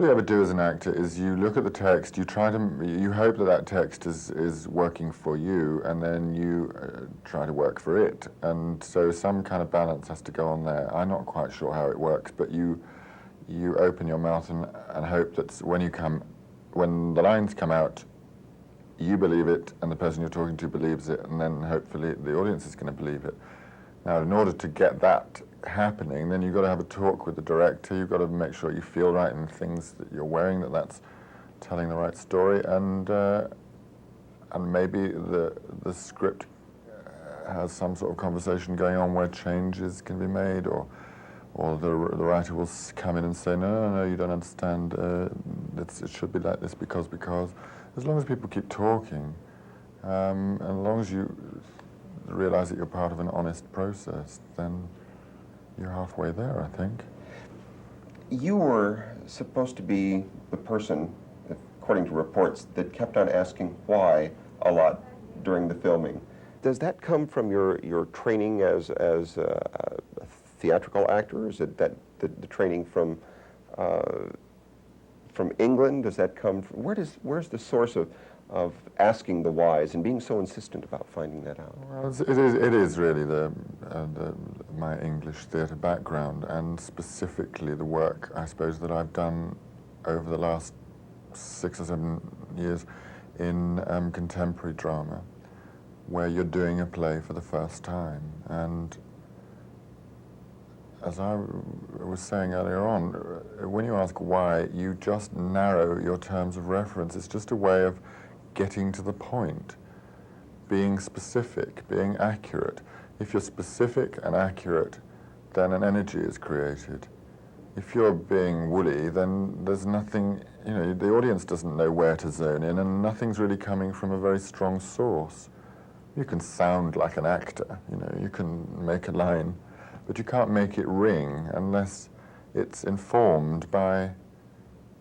all you ever do as an actor is you look at the text, you hope that that text is working for you, and then you try to work for it. And so some kind of balance has to go on there. I'm not quite sure how it works, but you open your mouth and hope that when the lines come out, you believe it, and the person you're talking to believes it, and then hopefully the audience is going to believe it. Now, in order to get that happening, then you've got to have a talk with the director. You've got to make sure you feel right in things that you're wearing, that's telling the right story, and maybe the script has some sort of conversation going on where changes can be made, or the writer will come in and say, no, you don't understand. It should be like this because. As long as people keep talking, and as long as you realize that you're part of an honest process, then you're halfway there, I think. You were supposed to be the person, according to reports, that kept on asking why a lot during the filming. Does that come from your training as a theatrical actor? Is it that the training from England? Does that come from, where's the source of asking the whys and being so insistent about finding that out? Well, it is really my English theatre background, and specifically the work, I suppose, that I've done over the last 6 or 7 years in contemporary drama, where you're doing a play for the first time. And as I was saying earlier on, when you ask why, you just narrow your terms of reference. It's just a way of getting to the point, being specific, being accurate. If you're specific and accurate, then an energy is created. If you're being woolly, then there's nothing, the audience doesn't know where to zone in, and nothing's really coming from a very strong source. You can sound like an actor, you can make a line, but you can't make it ring unless it's informed by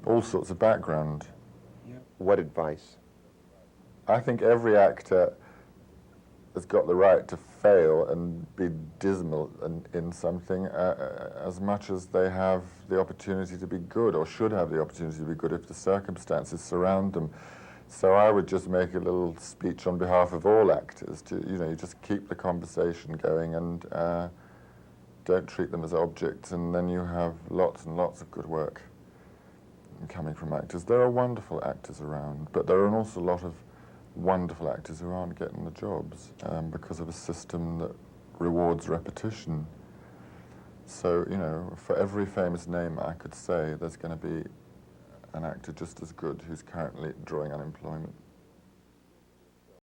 all sorts of background. Yeah. What advice? I think every actor has got the right to fail and be dismal in something as much as they have the opportunity to be good, or should have the opportunity to be good if the circumstances surround them. So I would just make a little speech on behalf of all actors to, you just keep the conversation going, and don't treat them as objects, and then you have lots and lots of good work coming from actors. There are wonderful actors around, but there are an awful lot of wonderful actors who aren't getting the jobs because of a system that rewards repetition. So, for every famous name I could say, there's going to be an actor just as good who's currently drawing unemployment.